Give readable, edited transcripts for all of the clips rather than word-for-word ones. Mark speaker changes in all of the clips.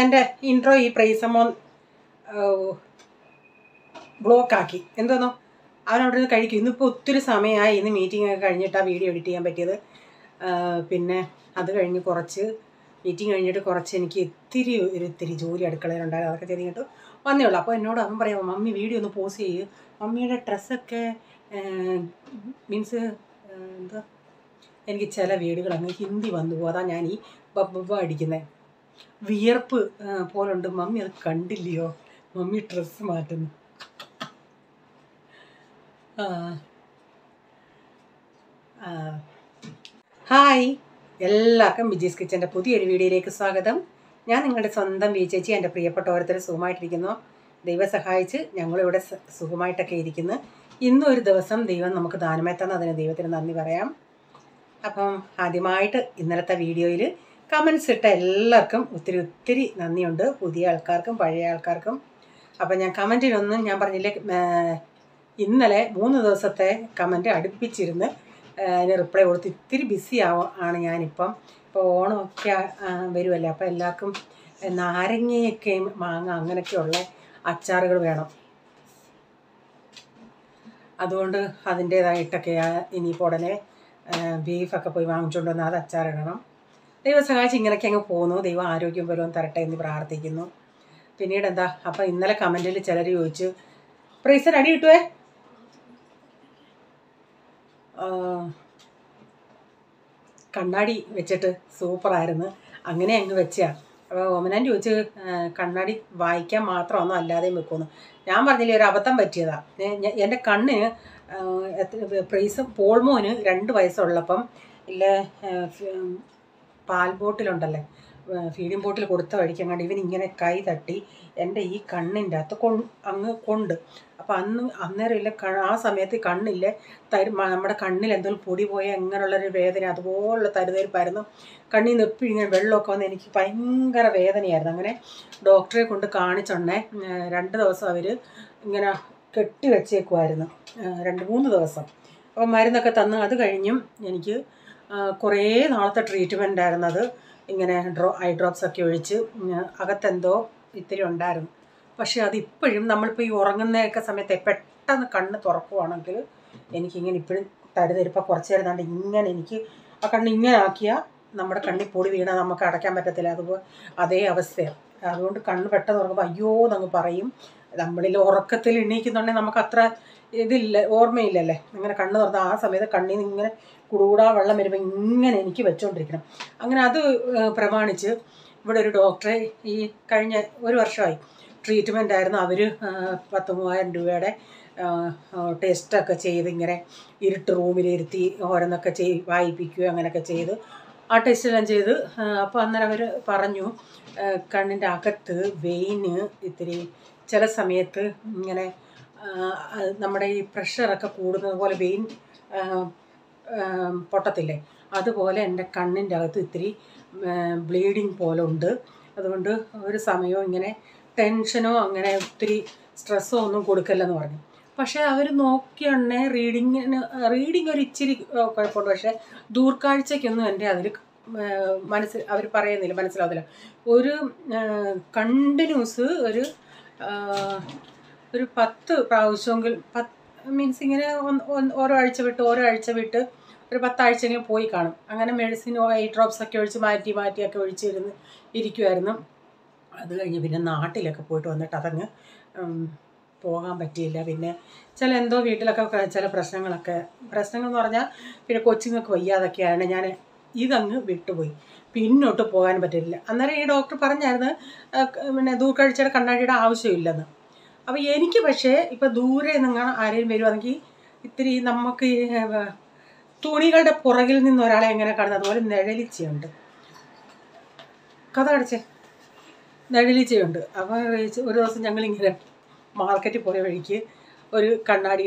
Speaker 1: എൻ്റെ ഇൻട്രോ ഈ പ്രൈസമോൻ ബ്ലോക്കാക്കി. എന്തോന്നോ അവനവിടെ നിന്ന് കഴിക്കും. ഇന്നിപ്പോൾ ഒത്തിരി സമയമായി. ഇന്ന് മീറ്റിംഗ് ഒക്കെ കഴിഞ്ഞിട്ടാണ് വീഡിയോ എഡിറ്റ് ചെയ്യാൻ പറ്റിയത്. പിന്നെ അത് കഴിഞ്ഞ് കുറച്ച് മീറ്റിംഗ് കഴിഞ്ഞിട്ട് കുറച്ച് എനിക്ക് ഇത്തിരി ജോലി അടുക്കളയിലുണ്ടായിരുന്നു. അതൊക്കെ ചെയ്തിട്ട് വന്നേ ഉള്ളൂ. അപ്പോൾ എന്നോട് അവൻ പറയാം, മമ്മി വീഡിയോ ഒന്ന് പോസ്റ്റ് ചെയ്യ്, മമ്മിയുടെ ഡ്രസ്സൊക്കെ മീൻസ് എന്താ, എനിക്ക് ചില വീടുകൾ അങ്ങ് ഹിന്ദി വന്നു പോകും. അതാണ് ഞാൻ ഈ ബബ്ബ അടിക്കുന്നത്. വിയർപ്പ് പോലുണ്ട്. മമ്മി അത് കണ്ടില്ലയോ, മമ്മി ഡ്രസ്സ് മാറ്റുന്നു. ഹായ്, എല്ലാവർക്കും വിജീസ് കിച്ചൻ്റെ പുതിയൊരു വീഡിയോയിലേക്ക് സ്വാഗതം. ഞാൻ നിങ്ങളുടെ സ്വന്തം വി ചേച്ചി. എൻ്റെ പ്രിയപ്പെട്ട ഓരോരുത്തർ സുഖമായിട്ടിരിക്കുന്നു. ദൈവം സഹായിച്ച് ഞങ്ങളിവിടെ സുഖമായിട്ടൊക്കെ ഇരിക്കുന്നു. ഇന്നൊരു ദിവസം ദൈവം നമുക്ക് ദാനമായി തന്ന അതിന് ദൈവത്തിന് നന്ദി പറയാം. അപ്പം ആദ്യമായിട്ട് ഇന്നലത്തെ വീഡിയോയിൽ കമൻസ് ഇട്ട എല്ലാവർക്കും ഒത്തിരി നന്ദിയുണ്ട്. പുതിയ ആൾക്കാർക്കും പഴയ ആൾക്കാർക്കും. അപ്പം ഞാൻ കമൻറ്റിനൊന്നും ഞാൻ പറഞ്ഞില്ലേ, ഇന്നലെ 3 ദിവസത്തെ കമൻറ്റ് അടുപ്പിച്ചിരുന്ന് അതിന് റിപ്ലൈ കൊടുത്ത് ഇത്തിരി ബിസി ആണ് ഞാനിപ്പം. ഇപ്പോൾ ഓണമൊക്കെ വരുമല്ലേ, അപ്പോൾ എല്ലാവർക്കും നാരങ്ങയൊക്കെയും മാങ്ങ അങ്ങനെയൊക്കെയുള്ള അച്ചാറുകൾ വേണം. അതുകൊണ്ട് അതിൻ്റേതായിട്ടൊക്കെ ഇനിയിപ്പോൾ ഉടനെ ബീഫൊക്കെ പോയി വാങ്ങിച്ചുകൊണ്ട് വന്ന് അത് അച്ചാറിടണം. ദൈവം സഹായിച്ച് ഇങ്ങനെയൊക്കെ അങ്ങ് പോകുന്നു. ദൈവം ആരോഗ്യം പോലും തരട്ടെ എന്ന് പ്രാർത്ഥിക്കുന്നു. പിന്നീട് എന്താ, അപ്പോൾ ഇന്നലെ കമൻറ്റിൽ ചിലർ ചോദിച്ചു, പ്രൈസർ അടി കിട്ടുവേ, കണ്ണാടി വെച്ചിട്ട് സൂപ്പറായിരുന്നു, അങ്ങനെ അങ്ങ് വെച്ചാൽ. അപ്പോൾ ഓമനാൻ ചോദിച്ച് കണ്ണാടി വായിക്കാൻ മാത്രമാണോ അല്ലാതെയും വെക്കുമെന്ന്. ഞാൻ പറഞ്ഞില്ലേ, ഒരു അബദ്ധം പറ്റിയതാണ്. എൻ്റെ കണ്ണിന് പ്രൈസ് പോൾമോന് 2 വയസ്സുള്ളപ്പം ഇല്ല പാൽ ബോട്ടിലുണ്ടല്ലേ, ഫീഡിങ് ബോട്ടിൽ കൊടുത്ത വഴിക്കങ്ങാണ്ട് ഇവനിങ്ങനെ കൈ തട്ടി എൻ്റെ ഈ കണ്ണിൻ്റെ അകത്ത് കൊണ്ട്. അപ്പം അന്നേരം ഇല്ല, ആ സമയത്ത് കണ്ണില്ലേ നമ്മുടെ കണ്ണിൽ എന്തെങ്കിലും പൊടി പോയാൽ എങ്ങനെയുള്ളൊരു വേദന, അതുപോലുള്ള തരുതരിപ്പായിരുന്നു. കണ്ണിൽ നിന്ന് എപ്പോഴും ഇങ്ങനെ വെള്ളമൊക്കെ വന്ന് എനിക്ക് ഭയങ്കര വേദനയായിരുന്നു. അങ്ങനെ ഡോക്ടറെ കൊണ്ട് കാണിച്ചുണ്ടേ 2 ദിവസം അവർ ഇങ്ങനെ കെട്ടി വെച്ചേക്കുമായിരുന്നു, 2-3 ദിവസം. അപ്പം മരുന്നൊക്കെ തന്ന് അത് കഴിഞ്ഞും എനിക്ക് കുറേ നാളത്തെ ട്രീറ്റ്മെൻ്റ് ആയിരുന്നത്. ഇങ്ങനെ ഐ ഡ്രോപ്സൊക്കെ ഒഴിച്ച് അകത്തെന്തോ ഇത്തിരി ഉണ്ടായിരുന്നു. പക്ഷേ അതിപ്പോഴും നമ്മളിപ്പോൾ ഈ ഉറങ്ങുന്നതൊക്കെ സമയത്ത് പെട്ടെന്ന് കണ്ണ് തുറക്കുവാണെങ്കിൽ എനിക്കിങ്ങനെ ഇപ്പോഴും തരുതരിപ്പോൾ കുറച്ച് നേരം കണ്ട് ഇങ്ങനെ എനിക്ക് ആ കണ്ണ് ഇങ്ങനെ ആക്കിയാൽ നമ്മുടെ കണ്ണിൽ പൊടി വീണാൽ നമുക്ക് അടയ്ക്കാൻ പറ്റത്തില്ല. അതുപോലെ അതേ അവസ്ഥയാണ്. അതുകൊണ്ട് കണ്ണ് പെട്ടെന്ന് ഉറങ്ങുമ്പോൾ അയ്യോ എന്നങ്ങ് പറയും. നമ്മളിൽ ഉറക്കത്തിൽ എണീക്കുന്നുണ്ടെങ്കിൽ നമുക്ക് അത്ര ഇതില്ല, ഓർമ്മയില്ലല്ലേ. അങ്ങനെ കണ്ണ് തുറന്ന് ആ സമയത്ത് കണ്ണിൽ നിന്ന് ഇങ്ങനെ കുടുകൂടാ വെള്ളം വരുമ്പോൾ ഇങ്ങനെ എനിക്ക് വെച്ചുകൊണ്ടിരിക്കണം. അങ്ങനെ അത് പ്രമാണിച്ച് ഇവിടെ ഒരു ഡോക്ടറെ ഈ കഴിഞ്ഞ 1 വർഷമായി ട്രീറ്റ്മെൻ്റ് ആയിരുന്നു. അവർ 10,000-3000 രൂപയുടെ ടെസ്റ്റൊക്കെ ചെയ്ത് ഇങ്ങനെ ഇരുട്ട് റൂമിലിരുത്തി ഓരോന്നൊക്കെ വായിപ്പിക്കുകയോ അങ്ങനെയൊക്കെ ചെയ്ത് ആ ടെസ്റ്റെല്ലാം ചെയ്ത്. അപ്പോൾ അന്നേരം അവർ പറഞ്ഞു കണ്ണിൻ്റെ അകത്ത് വെയിന് ഇത്തിരി ചില സമയത്ത് ഇങ്ങനെ നമ്മുടെ ഈ പ്രഷറൊക്കെ കൂടുന്നത് പോലെ വെയിൻ പൊട്ടത്തില്ലേ, അതുപോലെ എൻ്റെ കണ്ണിൻ്റെ അകത്ത് ഇത്തിരി ബ്ലീഡിങ് പോലെ ഉണ്ട്. അതുകൊണ്ട് ഒരു സമയവും ഇങ്ങനെ ടെൻഷനോ അങ്ങനെ ഒത്തിരി സ്ട്രെസ്സോ ഒന്നും കൊടുക്കല്ലെന്ന് പറഞ്ഞു. പക്ഷേ അവർ നോക്കിയാണേ റീഡിങ് ഒരു ഇച്ചിരി കുഴപ്പമുണ്ട്. പക്ഷേ ദൂർക്കാഴ്ചയ്ക്കൊന്നും എൻ്റെ അതിൽ അവർ പറയുന്നില്ല, മനസ്സിലാവില്ല. ഒരു കണ്ടിന്യൂസ് ഒരു 10 പ്രാവശ്യമെങ്കിൽ മീൻസ് ഇങ്ങനെ ഓരോ ആഴ്ച വിട്ട് ഒരു 10 ആഴ്ചയെങ്കിലും പോയി കാണും. അങ്ങനെ മെഡിസിനോ ഐ ഡ്രോപ്സൊക്കെ ഒഴിച്ച് മാറ്റിയൊക്കെ ഇരിക്കുമായിരുന്നു. അത് കഴിഞ്ഞ് പിന്നെ നാട്ടിലൊക്കെ പോയിട്ട് വന്നിട്ട് അതങ്ങ് പോകാൻ പറ്റിയില്ല. പിന്നെ എന്തോ വീട്ടിലൊക്കെ ചില പ്രശ്നങ്ങൾ എന്ന് പറഞ്ഞാൽ പിന്നെ കൊച്ചുങ്ങൾക്ക് വയ്യാതൊക്കെയാണ്. ഞാൻ ഇതങ്ങ് വിട്ടുപോയി, പിന്നോട്ട് പോകാൻ പറ്റില്ല. അന്നേരം ഈ ഡോക്ടർ പറഞ്ഞായിരുന്നു പിന്നെ ദൂർക്കാഴ്ചയുടെ കണ്ണാടിയുടെ ആവശ്യമില്ലെന്ന്. അപ്പോൾ എനിക്ക് പക്ഷേ ഇപ്പോൾ ദൂരെ നിങ്ങൾ ആരെങ്കിലും വരുവാണെങ്കിൽ ഇത്തിരി നമുക്ക് തുണികളുടെ പുറകിൽ നിന്ന് ഒരാളെ എങ്ങനെ കാണുന്നത് അതുപോലെ നിഴലിച്ചയുണ്ട്, കഥ കടച്ചേ നിഴലിച്ചയുണ്ട്. അപ്പോൾ ഒരു ദിവസം ഞങ്ങളിങ്ങനെ മാർക്കറ്റിൽ പോയ വഴിക്ക് ഒരു കണ്ണാടി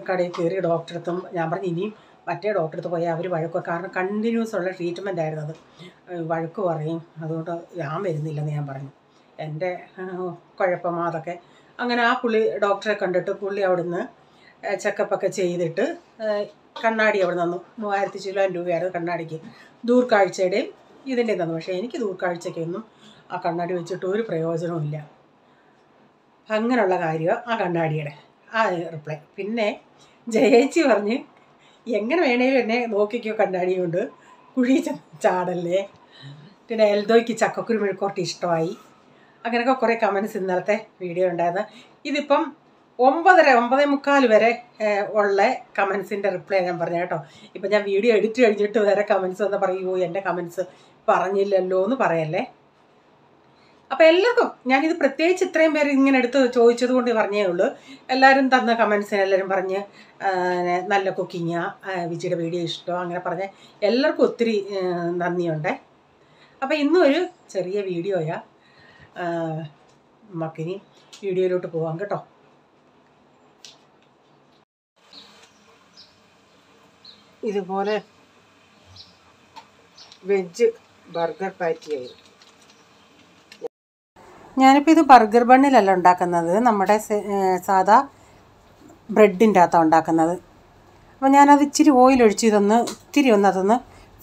Speaker 1: കടയിൽ കയറി ഡോക്ടറെടുത്തും ഞാൻ പറഞ്ഞു ഇനിയും മറ്റേ ഡോക്ടറെടുത്ത് പോയാൽ അവർ വഴക്കുക, കാരണം കണ്ടിന്യൂസ് ഉള്ള ട്രീറ്റ്മെൻ്റ് ആയിരുന്നു. അത് വഴക്ക് പറയും. അതുകൊണ്ട് ഞാൻ വരുന്നില്ലെന്ന് ഞാൻ പറഞ്ഞു, എൻ്റെ കുഴപ്പമാ അതൊക്കെ. അങ്ങനെ ആ ഡോക്ടറെ കണ്ടിട്ട് പുള്ളി അവിടുന്ന് ചെക്കപ്പൊക്കെ ചെയ്തിട്ട് കണ്ണാടി അവിടെ നിന്നു. 3000 രൂപയായിരുന്നു കണ്ണാടിക്ക്. ദൂർക്കാഴ്ചയുടെയും ഇതിൻ്റെ തന്നു. പക്ഷേ എനിക്ക് ദൂർക്കാഴ്ചയ്ക്കൊന്നും ആ കണ്ണാടി വെച്ചിട്ട് ഒരു പ്രയോജനവുമില്ല. അങ്ങനെയുള്ള കാര്യമാണ് ആ കണ്ണാടിയുടെ ആ റിപ്ലൈ. പിന്നെ ജയേച്ചി പറഞ്ഞ് എങ്ങനെ വേണേലും എന്നെ നോക്കിക്കോ കണ്ണാടി കൊണ്ട്, കുഴി ചാടല്ലേ. പിന്നെ എൽദോയ്ക്ക് ചക്കക്കുരു മെഴുക്കുവരട്ടി ഇഷ്ടമായി. അങ്ങനെയൊക്കെ കുറേ കമൻസ് ഇന്നലത്തെ വീഡിയോ ഉണ്ടായിരുന്നു. ഇതിപ്പം 9:45 വരെ ഉള്ള കമൻസിൻ്റെ റിപ്ലൈ ഞാൻ പറഞ്ഞു കേട്ടോ. ഇപ്പം ഞാൻ വീഡിയോ എഡിറ്റ് കഴിഞ്ഞിട്ട് വരെ കമൻസ് വന്ന് പറയുമോ എൻ്റെ കമൻസ് പറഞ്ഞില്ലല്ലോ എന്ന് പറയല്ലേ. അപ്പോൾ എല്ലാവർക്കും ഞാനിത് പ്രത്യേകിച്ച് ഇത്രയും പേര് ഇങ്ങനെ എടുത്ത് ചോദിച്ചത് കൊണ്ട് പറഞ്ഞേ ഉള്ളൂ. എല്ലാവരും തന്ന കമൻസിന് എല്ലാവരും പറഞ്ഞ് നല്ല കുക്കിങ്ങാ, വിജിയുടെ വീഡിയോ ഇഷ്ടമോ അങ്ങനെ പറഞ്ഞ് എല്ലാവർക്കും ഒത്തിരി നന്ദിയുണ്ട്. അപ്പോൾ ഇന്നും ഒരു ചെറിയ വീഡിയോയാ. നമുക്കിനി വീഡിയോയിലോട്ട് പോവാം കേട്ടോ. ഇതുപോലെ വെജ് ബർഗർ പാറ്റിയായിരുന്നു. ഞാനിപ്പോൾ ഇത് ബർഗർ ബണ്ണിലല്ല ഉണ്ടാക്കുന്നത്, നമ്മുടെ സാധാ ബ്രെഡിൻ്റെ അകത്താണ് ഉണ്ടാക്കുന്നത്. അപ്പോൾ ഞാനത് ഇച്ചിരി ഓയിലൊഴിച്ച് ഇത്തിരി അതൊന്ന്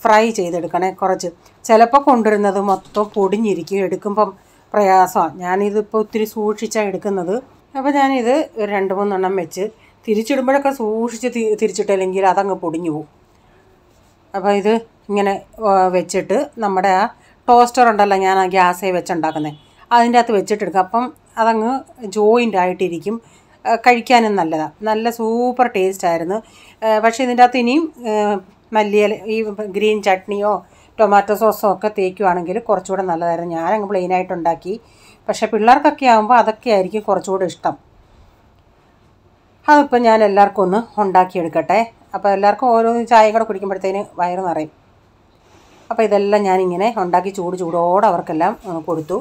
Speaker 1: ഫ്രൈ ചെയ്തെടുക്കണേ കുറച്ച്. ചിലപ്പോൾ കൊണ്ടുവരുന്നത് മൊത്തം പൊടിഞ്ഞിരിക്കും, എടുക്കുമ്പം പ്രയാസമാണ്. ഞാനിതിപ്പോൾ ഒത്തിരി സൂക്ഷിച്ചാണ് എടുക്കുന്നത്. അപ്പോൾ ഞാനിത് 2-3 എണ്ണം വെച്ച് തിരിച്ചിടുമ്പോഴൊക്കെ സൂക്ഷിച്ച് തിരിച്ചിട്ടില്ലെങ്കിൽ അതങ്ങ് പൊടിഞ്ഞു പോകും. അപ്പോൾ ഇത് ഇങ്ങനെ വെച്ചിട്ട് നമ്മുടെ ആ ടോസ്റ്റർ ഉണ്ടല്ലോ, ഞാൻ ആ ഗ്യാസേ വെച്ചുണ്ടാക്കുന്നത്, അതിൻ്റെ അകത്ത് വെച്ചിട്ടെടുക്കാം. അപ്പം അതങ്ങ് ജോയിൻ്റ് ആയിട്ടിരിക്കും, കഴിക്കാനും നല്ലതാണ്. നല്ല സൂപ്പർ ടേസ്റ്റായിരുന്നു. പക്ഷേ ഇതിൻ്റെ അകത്ത് ഇനിയും മല്ലിയില ഈ ഗ്രീൻ ചട്നിയോ ടൊമാറ്റോ സോസോ ഒക്കെ തേക്കുവാണെങ്കിൽ കുറച്ചുകൂടെ നല്ലതായിരുന്നു. ഞാനങ്ങ് പ്ലെയിനായിട്ടുണ്ടാക്കി. പക്ഷേ പിള്ളേർക്കൊക്കെ ആകുമ്പോൾ അതൊക്കെ ആയിരിക്കും കുറച്ചുകൂടെ ഇഷ്ടം. അതിപ്പോൾ ഞാൻ എല്ലാവർക്കും ഒന്ന് ഉണ്ടാക്കിയെടുക്കട്ടെ. അപ്പോൾ എല്ലാവർക്കും ഓരോ ചായയും കൂടെ കുടിക്കുമ്പോഴത്തേന് വയറ് നിറയും. അപ്പോൾ ഇതെല്ലാം ഞാനിങ്ങനെ ഉണ്ടാക്കി ചൂടോടെ അവർക്കെല്ലാം കൊടുത്തു.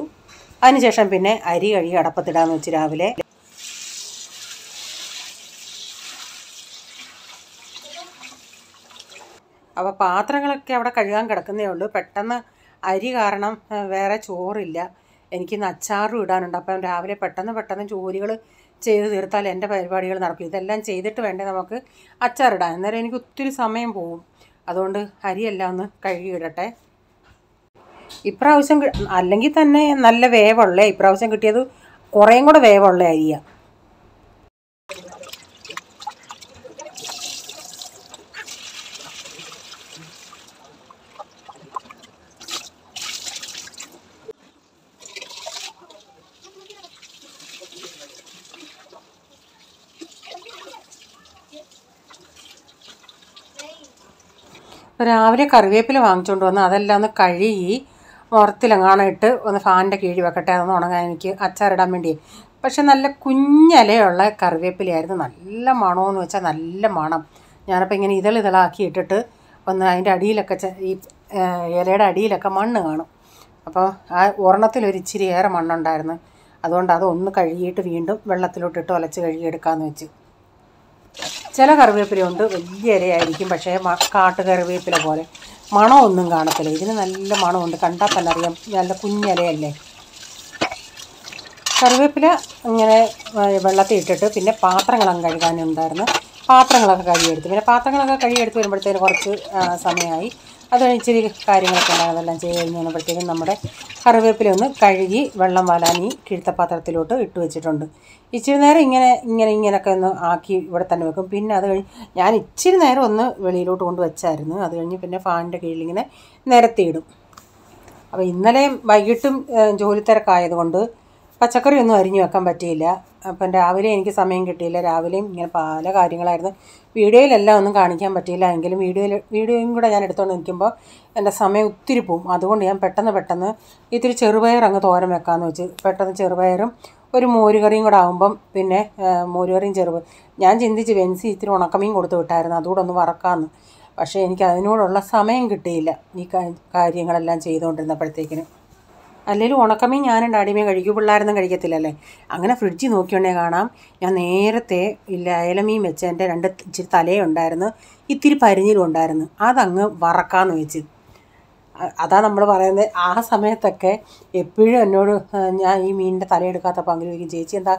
Speaker 1: അതിനുശേഷം പിന്നെ അരി കഴുകി അടപ്പത്തിടാമെന്ന് വെച്ച് രാവിലെ. അപ്പോൾ പാത്രങ്ങളൊക്കെ അവിടെ കഴുകാൻ കിടക്കുന്നേ ഉള്ളൂ. പെട്ടെന്ന് അരി കാരണം വേറെ ചോറില്ല, എനിക്കിന്ന് അച്ചാറും ഇടാനുണ്ട്. അപ്പം രാവിലെ പെട്ടെന്ന് ജോലികൾ ചെയ്ത് തീർത്താൽ എൻ്റെ പരിപാടികൾ നടക്കും. ഇതെല്ലാം ചെയ്തിട്ട് വേണ്ടേ നമുക്ക് അച്ചാറിടാൻ. അന്നേരം എനിക്ക് ഒത്തിരി സമയം പോകും. അതുകൊണ്ട് അരിയെല്ലാം ഒന്ന് കഴുകിയിടട്ടെ. ഇപ്രാവശ്യം അല്ലെങ്കിൽ തന്നെ നല്ല വേവുള്ള, ഇപ്രാവശ്യം കിട്ടിയത് കുറേയും കൂടെ വേവുള്ള അരിയാണ്. രാവിലെ കറിവേപ്പില വാങ്ങിച്ചുകൊണ്ട് വന്ന് അതെല്ലാം ഒന്ന് കഴുകി മുറത്തിലെങ്ങാണിട്ട് ഒന്ന് ഫാനിൻ്റെ കീഴിൽ വെക്കട്ടെ, അതൊന്ന് ഉണങ്ങാൻ എനിക്ക് അച്ചാറിടാൻ വേണ്ടി. പക്ഷെ നല്ല കുഞ്ഞലയുള്ള കറിവേപ്പിലയായിരുന്നു. നല്ല മണമെന്ന് വെച്ചാൽ നല്ല മണം. ഞാനപ്പോൾ ഇങ്ങനെ ഇതളാക്കി ഇട്ടിട്ട് ഒന്ന് അതിൻ്റെ അടിയിലൊക്കെ ഈ ഇലയുടെ അടിയിലൊക്കെ മണ്ണ് കാണും. അപ്പോൾ ആ ഒരെണ്ണത്തിലൊരു ഇച്ചിരി ഏറെ മണ്ണുണ്ടായിരുന്നു. അതുകൊണ്ട് അതൊന്ന് കഴുകിയിട്ട് വീണ്ടും വെള്ളത്തിലോട്ടിട്ട് ഒലച്ച് കഴുകിയെടുക്കാമെന്ന് വെച്ച്. ചില കറിവേപ്പിലയുണ്ട് വലിയ ഇലയായിരിക്കും, പക്ഷേ കാട്ടുകറിവേപ്പില പോലെ മണമൊന്നും കാണത്തില്ല. ഇതിന് നല്ല മണമുണ്ട്, കണ്ടാൽ തന്നെ അറിയാം നല്ല കുഞ്ഞിലയല്ലേ. കറിവേപ്പില ഇങ്ങനെ വെള്ളത്തിൽ ഇട്ടിട്ട് പിന്നെ പാത്രങ്ങളൊക്കെ കഴുകാനുണ്ടായിരുന്നു. പാത്രങ്ങളൊക്കെ കഴുകിയെടുത്തു. പിന്നെ പാത്രങ്ങളൊക്കെ കഴുകിയെടുത്ത് വരുമ്പോഴത്തേന് കുറച്ച് സമയമായി. അത് ഇച്ചിരി കാര്യങ്ങളൊക്കെ ഉണ്ടാകും. അതെല്ലാം ചെയ്ത് കഴിഞ്ഞ് വന്നപ്പോഴത്തേക്കും നമ്മുടെ കറിവേപ്പില ഒന്ന് കഴുകി വെള്ളം വാലാനി കിഴുത്തപാത്രത്തിലോട്ട് ഇട്ട് വെച്ചിട്ടുണ്ട്. ഇച്ചിരി നേരം ഇങ്ങനെയൊക്കെ ഒന്ന് ആക്കി ഇവിടെ തന്നെ വെക്കും. പിന്നെ അത് കഴിഞ്ഞ് ഞാൻ ഇച്ചിരി നേരം ഒന്ന് വെളിയിലോട്ട് കൊണ്ട് വെച്ചായിരുന്നു. അത് കഴിഞ്ഞ് പിന്നെ ഫാനിൻ്റെ കീഴിലിങ്ങനെ നിരത്തിയിടും. അപ്പോൾ ഇന്നലെയും വൈകിട്ടും ജോലി തിരക്കായതുകൊണ്ട് പച്ചക്കറിയൊന്നും അരിഞ്ഞു വെക്കാൻ പറ്റിയില്ല. അപ്പം രാവിലെ എനിക്ക് സമയം കിട്ടിയില്ല. രാവിലെയും ഇങ്ങനെ പല കാര്യങ്ങളായിരുന്നു. വീഡിയോയിലെല്ലാം ഒന്നും കാണിക്കാൻ പറ്റിയില്ല. എങ്കിലും വീഡിയോയും കൂടെ ഞാൻ എടുത്തുകൊണ്ട് നിൽക്കുമ്പോൾ എൻ്റെ സമയം ഒത്തിരി പോവും. അതുകൊണ്ട് ഞാൻ പെട്ടെന്ന് ഇത്തിരി ചെറുപയർ അങ്ങ് തോരൻ വെക്കാമെന്ന് വെച്ച് പെട്ടെന്ന് ചെറുപയറും ഒരു മോരുകറിയും കൂടെ ആകുമ്പം പിന്നെ മോരുകറിയും ഞാൻ ചിന്തിച്ച് വെൻസി ഇത്തിരി ഉണക്കമീൻ കൊടുത്ത് വിട്ടായിരുന്നു, അതുകൂടെ ഒന്ന് വറക്കാമെന്ന്. പക്ഷേ എനിക്ക് അതിനോടുള്ള സമയം കിട്ടിയില്ല ഈ കാര്യങ്ങളെല്ലാം ചെയ്തുകൊണ്ടിരുന്നപ്പോഴത്തേക്കിന്. അല്ലെങ്കിൽ ഉണക്കമീൻ ഞാനും ഡാഡിമീൻ കഴിക്കും, പിള്ളേരൊന്നും കഴിക്കത്തില്ലല്ലേ. അങ്ങനെ ഫ്രിഡ്ജിൽ നോക്കിയുണ്ടെങ്കിൽ കാണാം ഞാൻ നേരത്തെ അയലമീൻ വെച്ച് എൻ്റെ 2 ഇച്ചിരി തലയുണ്ടായിരുന്നു, ഇത്തിരി പരിഞ്ഞിലും ഉണ്ടായിരുന്നു. അതങ്ങ് വറക്കാമെന്ന് വെച്ച്. അതാ നമ്മൾ പറയുന്നത്. ആ സമയത്തൊക്കെ എപ്പോഴും എന്നോട് ഞാൻ ഈ മീനിൻ്റെ തലയെടുക്കാത്തപ്പോൾ അങ്ങനെ ചോദിക്കും, ചേച്ചി എന്താ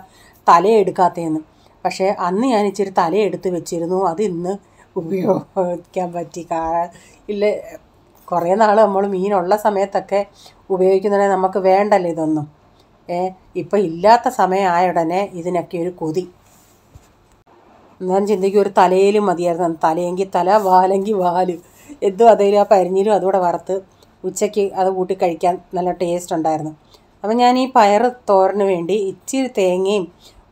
Speaker 1: തലയെടുക്കാത്തതെന്ന്. പക്ഷേ അന്ന് ഞാൻ ഇച്ചിരി തലയെടുത്ത് വെച്ചിരുന്നു. അത് ഇന്ന് ഉപയോഗിക്കാൻ പറ്റി. ഇല്ല കുറേ നാൾ നമ്മൾ മീനുള്ള സമയത്തൊക്കെ ഉപയോഗിക്കുന്നുണ്ടെങ്കിൽ നമുക്ക് വേണ്ടല്ലോ ഇതൊന്നും. ഇപ്പം ഇല്ലാത്ത സമയമായ ഉടനെ ഇതിനൊക്കെ ഒരു കൊതി. എന്നാലും ചിന്തിക്കും ഒരു തലയിലും മതിയായിരുന്നു, തലയെങ്കിൽ തല, വാലെങ്കിൽ വാല്, എന്തും അതേലും ആ പരിഞ്ഞിലും അതുകൂടെ വറുത്ത് ഉച്ചയ്ക്ക് അത് കൂട്ടി കഴിക്കാൻ നല്ല ടേസ്റ്റ് ഉണ്ടായിരുന്നു. അപ്പം ഞാൻ ഈ പയർ തോരന് വേണ്ടി ഇച്ചിരി തേങ്ങയും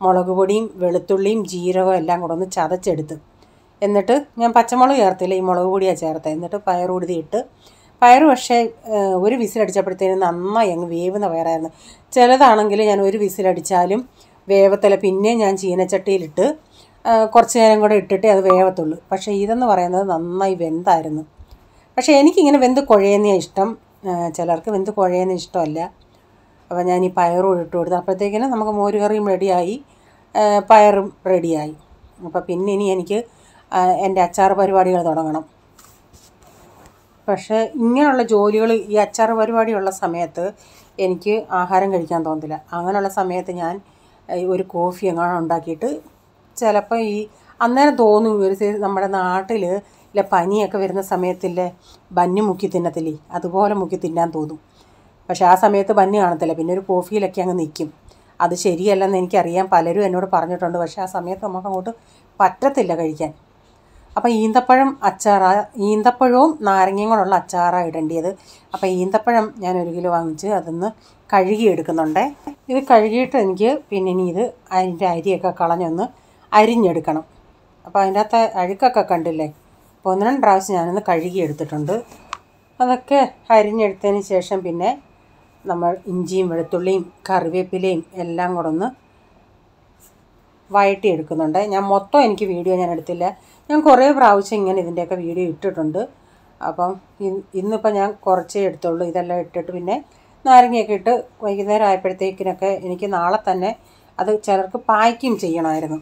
Speaker 1: മുളക് പൊടിയും വെളുത്തുള്ളിയും ജീരകവും എല്ലാം കൂടെ ഒന്ന് ചതച്ചെടുത്ത്, എന്നിട്ട് ഞാൻ പച്ചമുളക് ചേർത്തില്ല, ഈ മുളക് പൊടിയാണ് ചേർത്തത്. എന്നിട്ട് പയർ ഉഴുതിയിട്ട്, പയർ പക്ഷേ ഒരു വിസിലടിച്ചപ്പോഴത്തേനും നന്നായി അങ്ങ് വേവുന്ന പയറായിരുന്നു. ചിലതാണെങ്കിൽ ഞാൻ ഒരു വിസിലടിച്ചാലും വേവത്തില്ല, പിന്നെ ഞാൻ ചീനച്ചട്ടിയിലിട്ട് കുറച്ച് നേരം കൂടെ ഇട്ടിട്ടേ അത് വേവത്തുള്ളൂ. പക്ഷേ ഇതെന്ന് പറയുന്നത് നന്നായി വെന്തായിരുന്നു. പക്ഷേ എനിക്കിങ്ങനെ വെന്ത് കുഴയുന്നതാണ് ഇഷ്ടം, ചിലർക്ക് വെന്ത് കുഴയുന്ന ഇഷ്ടമല്ല. അപ്പോൾ ഞാൻ ഈ പയറും ഇട്ട് കൊടുത്തു. അപ്പോഴത്തേക്കിനും നമുക്ക് മോരുകറിയും റെഡിയായി, പയറും റെഡിയായി. അപ്പോൾ പിന്നെ ഇനി എനിക്ക് എൻ്റെ അച്ചാർ പരിപാടികൾ തുടങ്ങണം. പക്ഷേ ഇങ്ങനെയുള്ള ജോലികൾ, ഈ അച്ചാർ പരിപാടിയുള്ള സമയത്ത് എനിക്ക് ആഹാരം കഴിക്കാൻ തോന്നില്ല. അങ്ങനെയുള്ള സമയത്ത് ഞാൻ ഒരു കോഫി എങ്ങാനും ഉണ്ടാക്കിയിട്ട് ചിലപ്പോൾ അന്നേരം തോന്നും നമ്മുടെ നാട്ടിൽ പനിയൊക്കെ വരുന്ന സമയത്തില്ലേ ബന്നി മുക്കി തിന്നത്തില്ലേ, അതുപോലെ മുക്കി തിന്നാൻ തോന്നും. പക്ഷേ ആ സമയത്ത് ബന്നി കാണത്തില്ല, പിന്നെ ഒരു കോഫിയിലൊക്കെ അങ്ങ് നിൽക്കും. അത് ശരിയല്ലെന്ന് എനിക്കറിയാം, പലരും എന്നോട് പറഞ്ഞിട്ടുണ്ട്. പക്ഷേ ആ സമയത്ത് നമുക്കങ്ങോട്ട് പറ്റത്തില്ല കഴിക്കാൻ. അപ്പോൾ ഈന്തപ്പഴവും നാരങ്ങയും കൂടെയുള്ള അച്ചാറാണ് ഇടേണ്ടത്. അപ്പോൾ ഈന്തപ്പഴം ഞാൻ 1 കിലോ വാങ്ങിച്ച് അതൊന്ന് കഴുകി എടുക്കുന്നുണ്ട്. ഇത് കഴുകിയിട്ട് എനിക്ക് പിന്നെ ഇനി അതിൻ്റെ അരിയൊക്കെ കളഞ്ഞൊന്ന് അരിഞ്ഞെടുക്കണം. അപ്പോൾ അതിൻ്റെ അകത്ത് അഴുക്കൊക്കെ കണ്ടില്ലേ, അപ്പോൾ 1-2 പ്രാവശ്യം ഞാനൊന്ന് കഴുകി എടുത്തിട്ടുണ്ട്. അതൊക്കെ അരിഞ്ഞെടുത്തതിന് ശേഷം പിന്നെ നമ്മൾ ഇഞ്ചിയും വെളുത്തുള്ളിയും കറിവേപ്പിലയും എല്ലാം കൂടെ ഒന്ന് വഴറ്റി എടുക്കുന്നുണ്ട്. ഞാൻ മൊത്തം എനിക്ക് വീഡിയോ ഞാൻ എടുത്തില്ല, ഞാൻ കുറേ പ്രാവശ്യം ഇങ്ങനെ ഇതിൻ്റെയൊക്കെ വീഡിയോ ഇട്ടിട്ടുണ്ട്. അപ്പം ഇന്നിപ്പോൾ ഞാൻ കുറച്ചേ എടുത്തുള്ളൂ. ഇതെല്ലാം ഇട്ടിട്ട് പിന്നെ നാരങ്ങയൊക്കെ ഇട്ട് വൈകുന്നേരം ആയപ്പോഴത്തേക്കിനൊക്കെ എനിക്ക് നാളെ തന്നെ അത് ചിലർക്ക് പായ്ക്കും ചെയ്യണമായിരുന്നു.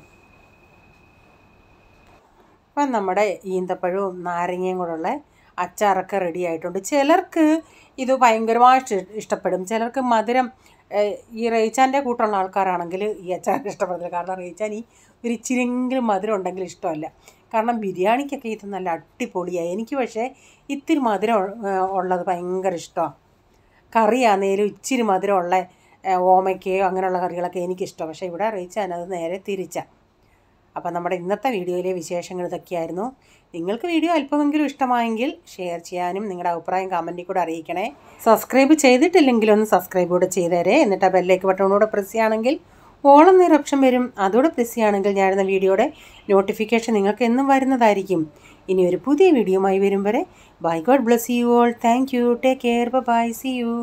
Speaker 1: അപ്പം നമ്മുടെ ഈന്തപ്പഴവും നാരങ്ങയും കൂടെയുള്ള അച്ചാറൊക്കെ റെഡി ആയിട്ടുണ്ട്. ചിലർക്ക് ഇത് ഭയങ്കരമായിട്ട് ഇഷ്ടപ്പെടും, ചിലർക്ക് മധുരം, ഈ റേച്ചാൻ്റെ കൂട്ടുള്ള ആൾക്കാരാണെങ്കിൽ ഈ അച്ചാർ ഇഷ്ടപ്പെടത്തില്ല. കാരണം റേച്ചാൻ ഒരു ഇച്ചിരിയെങ്കിലും മധുരം ഉണ്ടെങ്കിൽ ഇഷ്ടമല്ല. കാരണം ബിരിയാണിക്കൊക്കെ ഇത് നല്ല അടിപൊളിയായി. എനിക്ക് പക്ഷേ ഇത്തിരി മധുരം ഉള്ളത് ഭയങ്കര ഇഷ്ടമാണ്. കറിയാന്നേലും ഇച്ചിരി മധുരമുള്ള ഓമയ്ക്കയോ അങ്ങനെയുള്ള കറികളൊക്കെ എനിക്കിഷ്ടം. പക്ഷേ ഇവിടെ റേച്ചാൻ അത് നേരെ തിരിച്ചാണ്. അപ്പോൾ നമ്മുടെ ഇന്നത്തെ വീഡിയോയിലെ വിശേഷങ്ങൾ ഇതൊക്കെയായിരുന്നു. നിങ്ങൾക്ക് വീഡിയോ അല്പമെങ്കിലും ഇഷ്ടമായെങ്കിൽ ഷെയർ ചെയ്യാനും നിങ്ങളുടെ അഭിപ്രായം കമൻറ്റിൽ കൂടെ അറിയിക്കണേ. സബ്സ്ക്രൈബ് ചെയ്തിട്ടില്ലെങ്കിലൊന്ന് സബ്സ്ക്രൈബ് കൂടെ ചെയ്തേരെ. എന്നിട്ട് ആ ബെല്ലേക്ക് ബട്ടണോടെ പ്രസ് ചെയ്യുകയാണെങ്കിൽ ഓളം എന്നൊരു ഓപ്ഷൻ വരും, അതോടെ പ്രസ് ചെയ്യുകയാണെങ്കിൽ ഞാനിടുന്ന വീഡിയോയുടെ നോട്ടിഫിക്കേഷൻ നിങ്ങൾക്ക് എന്നും വരുന്നതായിരിക്കും. ഇനി ഒരു പുതിയ വീഡിയോയുമായി വരും വരെ bye, god bless you all, thank you, take care, bye, see U.